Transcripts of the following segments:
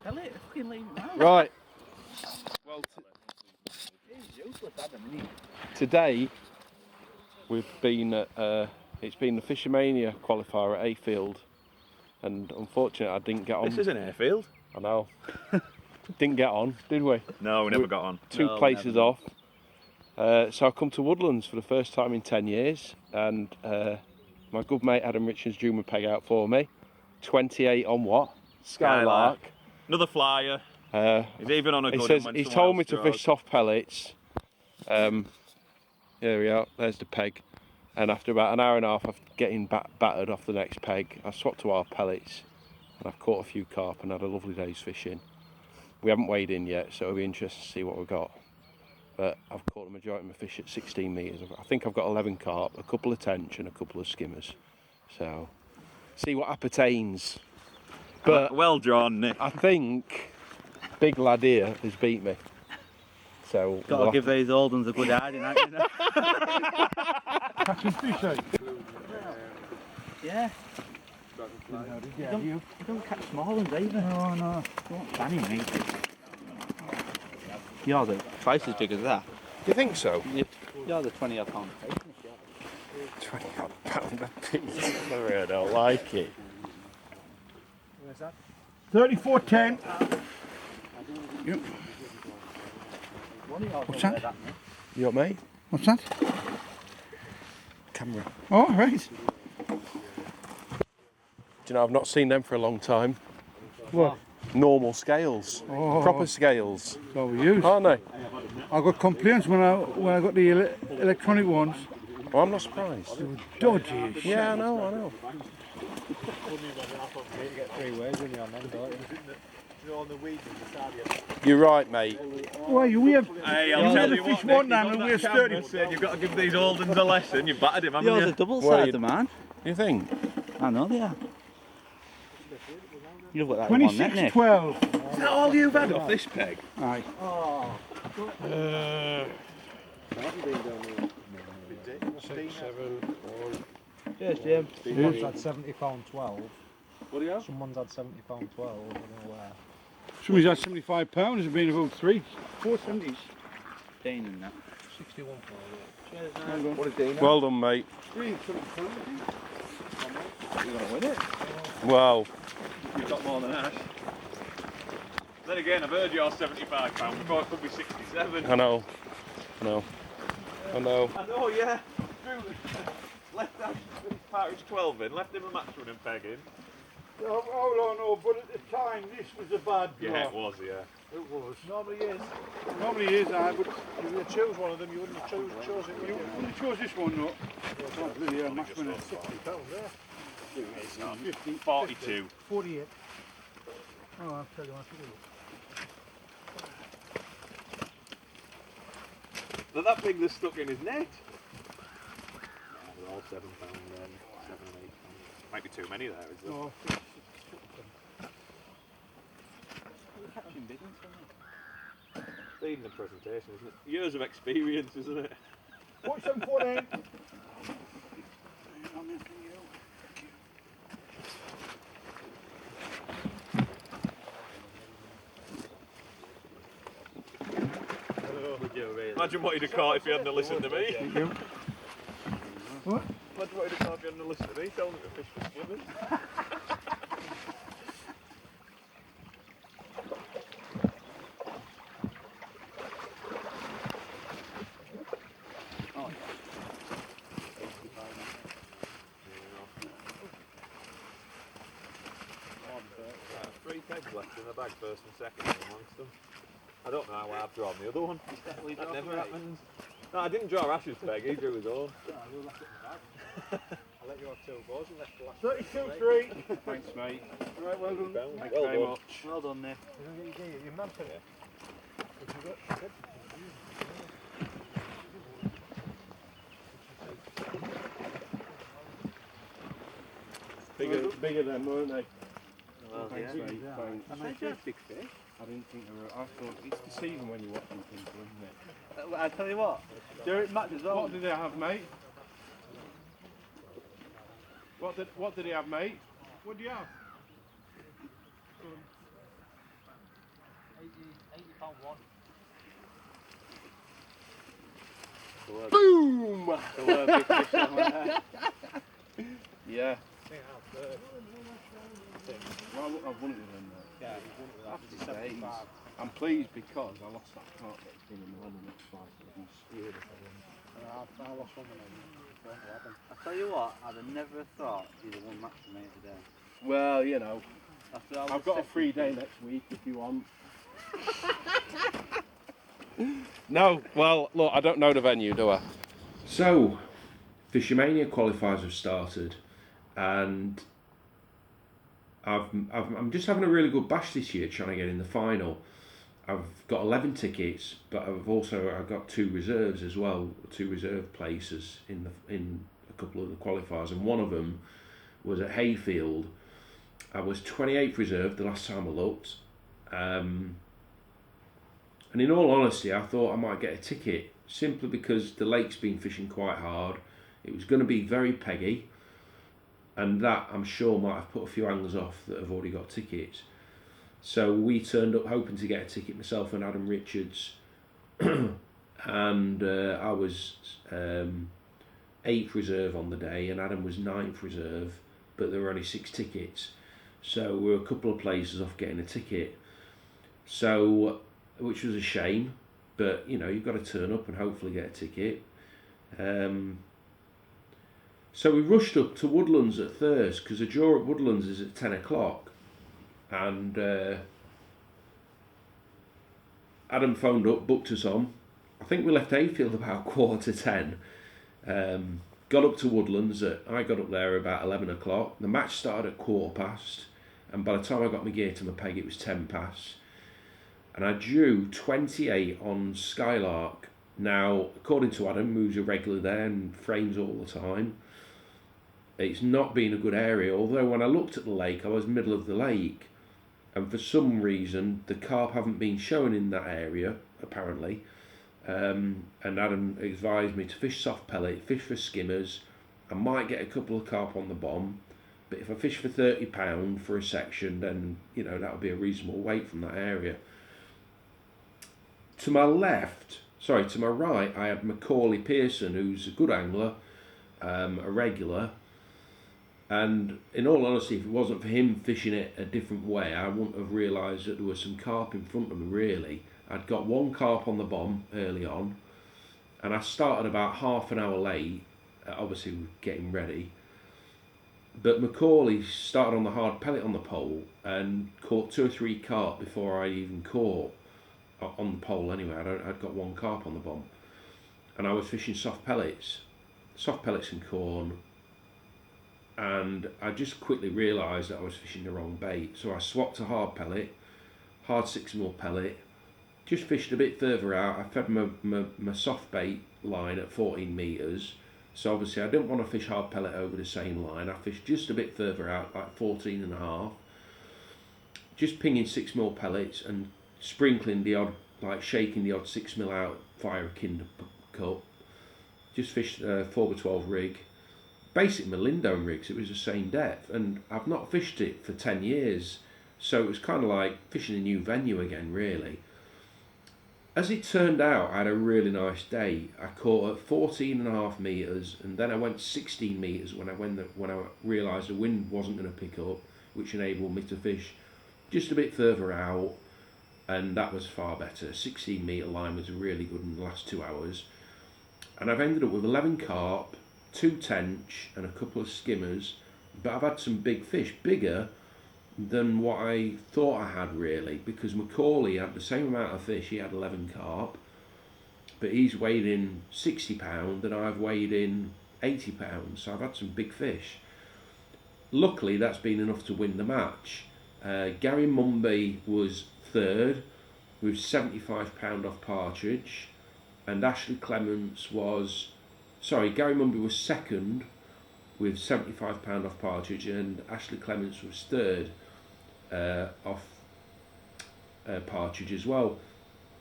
Tell it, fucking leave it now. Right. Well, He's useless, Adam, isn't he? today we've been at, it's been the Fishermania qualifier at Hayfield, and unfortunately I didn't get on. This isn't Hayfield. I know. Didn't get on, did we? No, we never got on. Two places off. So I come to Woodlands for the first time in 10 years, and my good mate Adam Richards drew my peg out for me. 28 on what? Skylark. Another flyer. He's even on a good He says one when he's someone told me else to draws. fish soft pellets. Here we are, there's the peg. And after about an hour and a half of getting battered off the next peg, I swapped to our pellets and I've caught a few carp and had a lovely day's fishing. We haven't weighed in yet, so it'll be interesting to see what we've got. But I've caught the majority of my fish at 16 metres. I think I've got 11 carp, a couple of tench and a couple of skimmers. So, see what appertains. But well drawn, Nick. I think big lad here has beat me. So Got to give these old ones a good hiding, haven't you? Catching fish out. Yeah. You don't catch small ones either. Oh no. You want fanny, mate. You're the twice as big as that. You think so? You're the 20 odd pound. 20 odd pound a piece. I really don't like it. Where's that? 34.10. Yep. What's that? You got me? What's that? Camera. Oh, right. Do you know, I've not seen them for a long time. What? Normal scales. Oh. Proper scales. So we use. Aren't they? I got complaints when I got the electronic ones. Well, I'm not surprised. They were dodgy as shit. Yeah, I know. You're right, mate. Why, we have Hey, I'll tell you fish what, one Nick, now he's and on we're that camera 30. saying you've got to give these old ones a lesson. You've battered him, haven't You're you? the double Well, sided man. You think? I know they are. You've got that one, net, Nick. 26.12. Is that all you've had off this peg? Aye. Cheers, Jim. Someone's had £70.12. What do you have? Someone's had £70.12. I don't know where. Somebody's had £75. It's been about 470s. Pain in that. 61 Cheers, man. What is Dana? Well done, mate. You're going to win it. Well, You've got more than Ash. Then again, I've heard you're £75 before it could be 67. I know, I know, yeah. Left Ash partridge 12 in, left him a match run and peg in. Oh, no, but at the time this was a bad draw. Yeah, it was, yeah. It was. Normally is. Normally it is, aye, but If you choose one of them, you wouldn't have chosen it. you chose this one, no. Oh, bloody hell, match winner. £60 there. 42. 48. Oh, I'll tell you what to do. Now that pig that's stuck in his net. They're all £7 then, 7 and 8. Might be too many there, is there? Oh, Catching big ones, aren't Leading the presentation, isn't it? Years of experience, isn't it? 47.14. Imagine what he'd have caught if he hadn't listened to me. What? Imagine what he'd have caught if he hadn't listened to me, telling him to fish for skimmers. Three pegs left in the bag, first and second amongst them. I don't know how I've drawn the other one. That never happens. No, I didn't draw Ash's peg, he drew his own. I'll let you have two balls and left the last 32.3. thanks, mate. Right, well done. Thanks very much. Well done, Nick. Your man for it. Bigger than, weren't they? Well, Thanks, yeah. mate. Thanks. I might have big fish. I didn't think they were. I thought it's deceiving when you're watching people, isn't it? I tell you what, during match as well. What did they have, mate? What did he have, mate? What do you have? Found one. Boom! There were big fish on there. Yeah. I think I'm third. Well, I've won it with them. Yeah, he's won with that. Happy days. 75. I'm pleased because I lost that carp that's been in the run the next fight. I'm scared if I win. I lost one when I won 11. I tell you what, I'd have never thought you'd have won that for me today. Well, you know, After I was I've got a second. free day next week if you want. No, well, look, I don't know the venue, do I? So, Fishermania qualifiers have started, and I'm just having a really good bash this year trying to get in the final. I've got 11 tickets, but I've got 2 reserves as well, 2 reserve places in a couple of the qualifiers, and one of them was at Hayfield. I was 28th reserve the last time I looked, and in all honesty, I thought I might get a ticket simply because the lake's been fishing quite hard. It was going to be very peggy, and that I'm sure might have put a few anglers off that have already got tickets. So we turned up hoping to get a ticket, myself and Adam Richards, and I was 8th reserve on the day, and Adam was 9th reserve, but there were only 6 tickets, so we were a couple of places off getting a ticket. So, which was a shame, but you know, you've got to turn up and hopefully get a ticket. So we rushed up to Woodlands at Thirsk, because the draw at Woodlands is at 10 o'clock. And Adam phoned up, booked us on. I think we left hayfield about 10:15. Got up to Woodlands, I got up there about 11 o'clock. The match started at 15:15, and by the time I got my gear to my peg, it was 10 past. And I drew 28 on Skylark. Now, according to Adam, who's a regular there and frames all the time, it's not been a good area, although when I looked at the lake, I was middle of the lake, and for some reason the carp haven't been showing in that area apparently, and Adam advised me to fish soft pellet, fish for skimmers. I might get a couple of carp on the bomb, but if I fish for £30 for a section, then you know that'll be a reasonable weight from that area. To my right, I had Macaulay Pearson, who's a good angler, a regular. And in all honesty, if it wasn't for him fishing it a different way, I wouldn't have realised that there was some carp in front of me, really. I'd got 1 carp on the bomb early on, and I started about half an hour late, obviously getting ready. But Macaulay started on the hard pellet on the pole and caught 2 or 3 carp before I even caught on the pole anyway. I'd got 1 carp on the bomb. And I was fishing soft pellets and corn. And I just quickly realised that I was fishing the wrong bait, so I swapped to hard pellet, hard 6mm pellet, just fished a bit further out. I fed my soft bait line at 14 metres, so obviously I didn't want to fish hard pellet over the same line. I fished just a bit further out, like 14.5, just pinging 6mm pellets and sprinkling the odd, like shaking the odd 6mm out via a Kinder cup. Just fished 4x12 rig. Basically my Lindome rigs, it was the same depth, and I've not fished it for 10 years, so it was kind of like fishing a new venue again, really. As it turned out, I had a really nice day. I caught at 14.5 metres, and then I went 16 metres when I realised the wind wasn't going to pick up, which enabled me to fish just a bit further out, and that was far better. 16 metre line was really good in the last 2 hours, and I've ended up with 11 carp, 2 tench and a couple of skimmers, but I've had some big fish, bigger than what I thought I had, really, because Macaulay had the same amount of fish. He had 11 carp, but he's weighed in £60 and I've weighed in £80, so I've had some big fish. Luckily that's been enough to win the match. Gary Mumby was 3rd with £75 off partridge, and Ashley Clements was Gary Mumby was 2nd with £75 off partridge, and Ashley Clements was 3rd off partridge as well.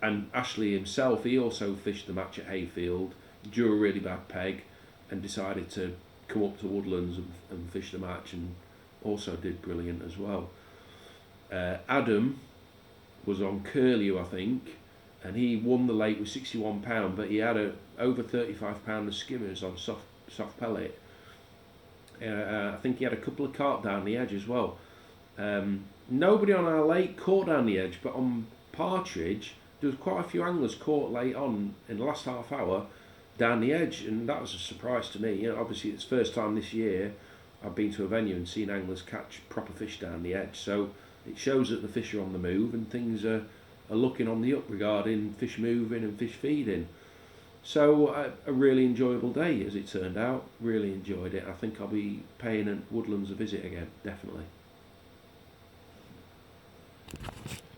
And Ashley himself, he also fished the match at Hayfield, drew a really bad peg, and decided to come up to Woodlands and fish the match, and also did brilliant as well. Adam was on Curlew, I think, and he won the lake with £61, but he had over £35 of skimmers on soft pellet. I think he had a couple of carp down the edge as well. Nobody on our lake caught down the edge, but on Partridge there was quite a few anglers caught late on in the last half hour down the edge, and that was a surprise to me. You know, obviously it's the first time this year I've been to a venue and seen anglers catch proper fish down the edge, so it shows that the fish are on the move and things are looking on the up regarding fish moving and fish feeding. So a really enjoyable day as it turned out. Really enjoyed it. I think I'll be paying Woodlands a visit again, definitely.